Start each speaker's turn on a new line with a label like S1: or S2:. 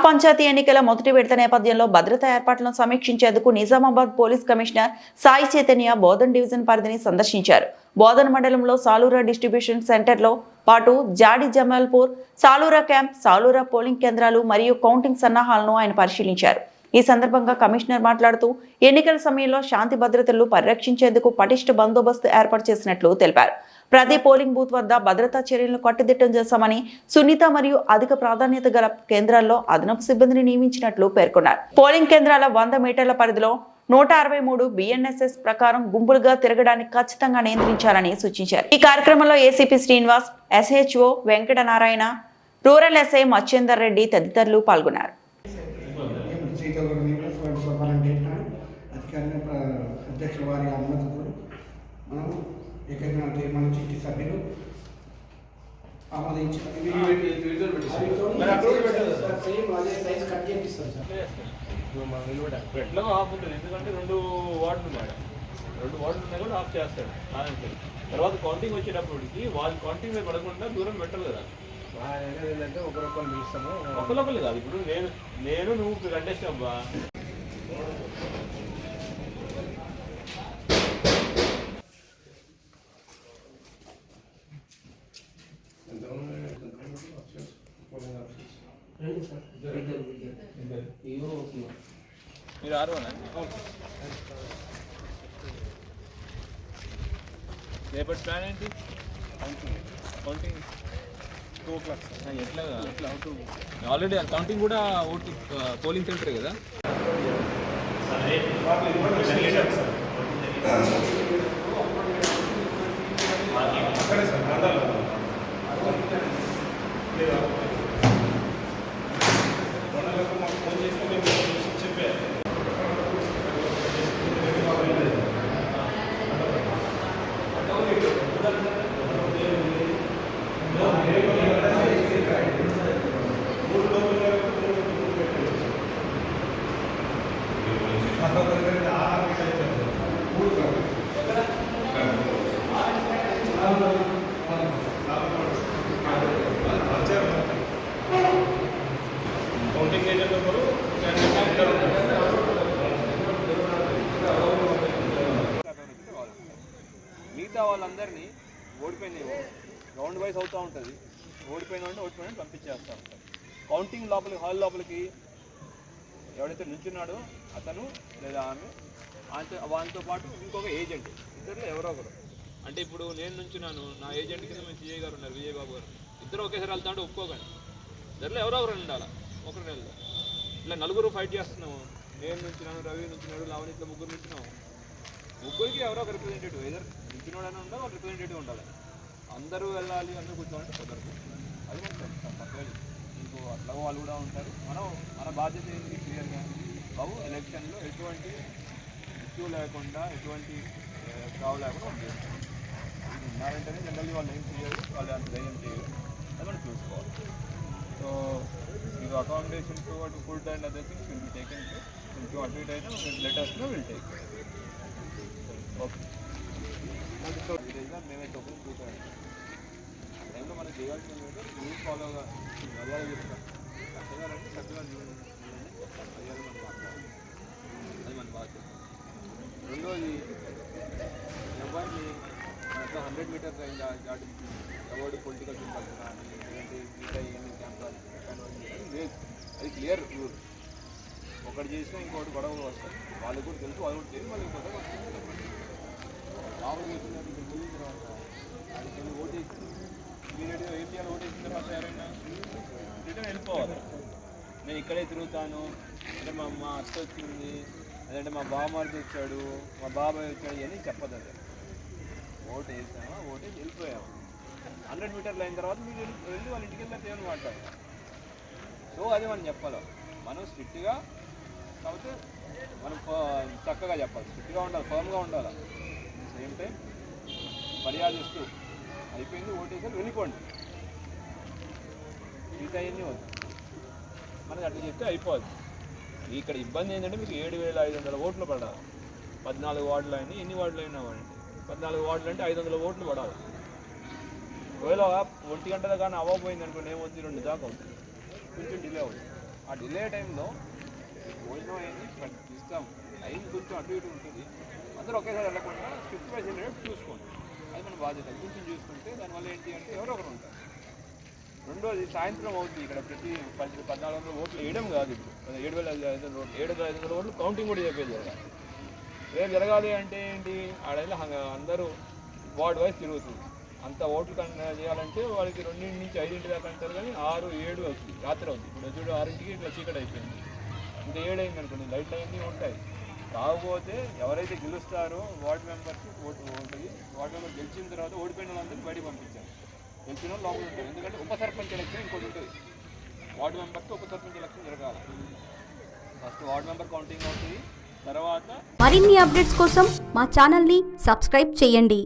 S1: పంచాయతీ ఎన్నికల మొదటి విడత నేపథ్యంలో భద్రతా ఏర్పాట్లను సమీక్షించేందుకు Nizamabad police commissioner Sai Chaitanya Bodhan division పరిధిని సందర్శించారు. బోధన్ మండలంలో సాలూరా డిస్ట్రిబ్యూషన్ సెంటర్లో పాటు జాడి జమాల్పూర్, సాలూరా క్యాంప్, సాలూరా పోలింగ్ కేంద్రాలు మరియు కౌంటింగ్ సన్నాహాలను ఆయన పరిశీలించారు. ఈ సందర్భంగా కమిషనర్ మాట్లాడుతూ ఎన్నికల సమయంలో శాంతి భద్రతలు పరిరక్షించేందుకు పటిష్ట బందోబస్తు ఏర్పాటు చేసినట్లు తెలిపారు. ప్రతి పోలింగ్ బూత్ వద్ద భద్రతా చర్యలను కట్టుదిట్టం చేశామని, సున్నిత మరియు అధిక ప్రాధాన్యత గల కేంద్రాల్లో అదనపు సిబ్బందిని నియమించినట్లు పేర్కొన్నారు. పోలింగ్ కేంద్రాల 100 మీటర్ల పరిధిలో 163 BNSS ప్రకారం గుంపులుగా తిరగడానికి ఖచ్చితంగా నియంత్రించాలని సూచించారు. ఈ కార్యక్రమంలో ACP Srinivas, SHO Venkatanarayana, rural SI Machender Reddy తదితరులు పాల్గొన్నారు.
S2: అధ్యక్షుల వారి అనుమతితో మనం ఏకైనా తీర్మానం చిట్టి సభ్యులు ఆమోదించి
S3: ఎట్లా ఆఫ్ ఉంటుంది, ఎందుకంటే 2 వార్డులు మేడం, 2 వార్డులు ఉన్నాయి కూడా ఆఫ్ చేస్తాడు. తర్వాత కౌంటింగ్ వచ్చేటప్పటికి వాళ్ళు కౌంటింగ్ మీద పడకుండా దూరం పెట్టరు కదా.
S2: ఏంటంటే ఒకరొకరు పిలుస్తాము,
S3: ఒకరొకరు కాదు. ఇప్పుడు నేను నువ్వు కంటెస్ట్ అబ్బా. మీరు 6 రేపటి ప్లాన్ ఏంటి? Counting 2 o'clock. ఎట్లా ఆల్రెడీ కౌంటింగ్ కూడా ఓటు పోలింగ్ సెంటరే కదా. మిగతా వాళ్ళందరినీ ఓడిపోయినాయి రౌండ్ వైజ్ అవుతూ ఉంటుంది. ఓడిపోయిన పంపించేస్తూ ఉంటారు. కౌంటింగ్ లోపలికి, హాల్ లోపలికి ఎవడైతే నుంచున్నాడో అతను లేదా ఆమె, వాళ్ళతో పాటు ఇంకొక ఏజెంట్, ఇద్దరులో ఎవరో ఒకరు. అంటే ఇప్పుడు నేను నుంచున్నాను, నా ఏజెంట్ కింద మేము CA గారు ఉన్నారు, విజయ్ బాబు గారు, ఇద్దరు ఒకేసారి వెళ్తా అంటే ఒప్పుకోకండి. ఇద్దరులో ఎవరో ఒకరు ఉండాలి, ఒకరు నెలలో. ఇట్లా 4 ఫైట్ చేస్తున్నాము. నేను నుంచున్నాను, రవి నుంచున్నాడు, లావణి, ఇట్లా 3 నుంచున్నాము. ముగ్గురికి ఎవరో ఒక రిప్రజెంటేటివ్, ఏదో నుంచున్నాడని ఉండాలి, ఒక రిప్రజెంటేటివ్ ఉండాలి. అందరూ వెళ్ళాలి, అందరూ కూర్చోవాలంటే కుదరదు. అది మనం పక్కలేదు. ఇంకో అట్లా వాళ్ళు కూడా ఉంటారు. మన బాధ్యత ఏంటి? క్లియర్గా బాబు ఎలక్షన్లో ఎటువంటి ఇష్యూ లేకుండా, ఎటువంటి ప్రాబ్లం లేకుండా ఉంటుంది. ఉన్నారంటేనే జనరల్లీ వాళ్ళు ఏం చేయరు, వాళ్ళు అంత ధైర్యం చేయరు. అది మనం చూసుకోవాలి. సో మీకు అకామిడేషన్ టు అటు food and other things will be taken care. కొంచెం అటు ఇటు అయితే లెటర్స్లో విల్ టేక్ కేర్. ఓకే, మేమైతే ఒకరు కూర్చోండి. ఆ టైంలో మనం చేయాల్సింది ఏంటంటే రూల్ ఫాలోగా మర్యాద చెప్తాం. కష్టగారంటే చక్కగా మర్యాద మనం మాట్లాడాలి. అది మన బాధ్యత. రెండోది, ఎవరిని మనతో 100 మీటర్స్ అయింది దాటించి ఎవరు పొలిటికల్ సింబల్స్ కానీ లేదంటే మిగతా ఎన్ని క్యాంపాలు లేదు. అది క్లియర్ రూల్. ఒకటి చేసినా ఇంకోటి గొడవ వస్తుంది. వాళ్ళకి కూడా తెలుసు, వాళ్ళు కూడా తెలియదు, వాళ్ళకి గొడవ వస్తుంది. మామూలుగా వేసినట్టు ఇక్కడ పోయిన తర్వాత అది ఓటేసి ఇమీడియట్గా ఏం చేయాలి? ఓటేసిన తర్వాత ఎవరైనా రిటర్న్ వెళ్ళిపోవాలి. నేను ఇక్కడే తిరుగుతాను అంటే మా అత్త వచ్చింది, లేదంటే మా బావమార్ది వచ్చాడు, మా బాబాయ్ వచ్చాడు, ఇవన్నీ చెప్పదు. అదే ఓటు వేసామా, ఓటేసి వెళ్ళిపోయాము. 100 మీటర్లు అయిన తర్వాత మీరు వెళ్ళి వాళ్ళ ఇంటికి వెళ్ళినా దేవుని మాట్లాడాలి. సో అది మనం చెప్పాలి. మనం స్ట్రిక్ట్గా, కాకపోతే మనం చక్కగా చెప్పాలి. స్ట్రిక్ట్గా ఉండాలి, ఫర్మ్గా ఉండాలి. సేమ్ టైం మర్యాదిస్తూ అయిపోయింది, ఓటేసారి వెళ్ళిపోండి. మిగతా అన్నీ వద్దు, మనకి అట్లా చెప్తే అయిపోద్ది. ఇక్కడ ఇబ్బంది ఏంటంటే మీకు 7,500 ఓట్లు పడాలి. 14 వార్డులు అయినా, ఎన్ని వార్డులు అయినా వాడండి, 14 వార్డులు అంటే 500 ఓట్లు పడాలి. ఒకవేళ 1 గంట కానీ అవ్వకపోయింది అనుకోండి, ఏమవుతుంది? 2 దాకా అవుతుంది, కొంచెం డిలే అవుతుంది. ఆ డిలే టైంలో భోజనం అయింది ఇస్తాం టైం కొంచెం అటు ఇటు ఉంటుంది, అందరూ ఒకేసారి వెళ్ళకుండా స్క్రిప్ట్ వైజ్ వెళ్ళేటట్టు చూసుకోండి. అది మన బాధ్యత. కొంచెం చూసుకుంటే దానివల్ల ఏంటి అంటే ఎవరో ఒకరు ఉంటారు. రెండోది సాయంత్రం అవుతుంది ఇక్కడ ప్రతి 1400 ఓట్లు వేయడం కాదు, ఇప్పుడు 7,500 ఓట్లు కౌంటింగ్ కూడా చెప్పేది జరగాలి. రేపు జరగాలి అంటే ఏంటి, ఆడైనా అందరూ వార్డ్ వైజ్ తిరుగుతుంది. అంత ఓట్లు చేయాలంటే వాళ్ళకి 2 నుంచి 5 దాకా అంటారు, కానీ 6, 7 అవుతుంది, రాత్రి అవుతుంది. ఇప్పుడు చూడు 6కి ఇట్లా చీకటి అయిపోయింది, ఇంకా 7 అయింది అనుకోండి, లైట్లు అయింది ఉంటాయి. కాకపోతే ఎవరైతే గెలుస్తారో వార్డ్ మెంబర్స్ ఓటు ఉంటుంది. వార్డ్ మెంబర్ గెలిచిన తర్వాత ఓడిపోయిన వాళ్ళందరినీ బయట పంపించారు, గెలిచిన వాళ్ళు లోపల ఉంటారు. ఎందుకంటే ఉప సర్పంచ్ ఎలక్షన్ ఇంకోటి ఉంటుంది, వార్డు మెంబర్తో ఉప సర్పంచ్ ఎలక్షన్ జరగాలి. ఫస్ట్ వార్డ్ మెంబర్ కౌంటింగ్ అవుతుంది, తర్వాత
S4: మరిన్ని అప్డేట్స్ కోసం మా ఛానల్ని సబ్స్క్రైబ్ చేయండి.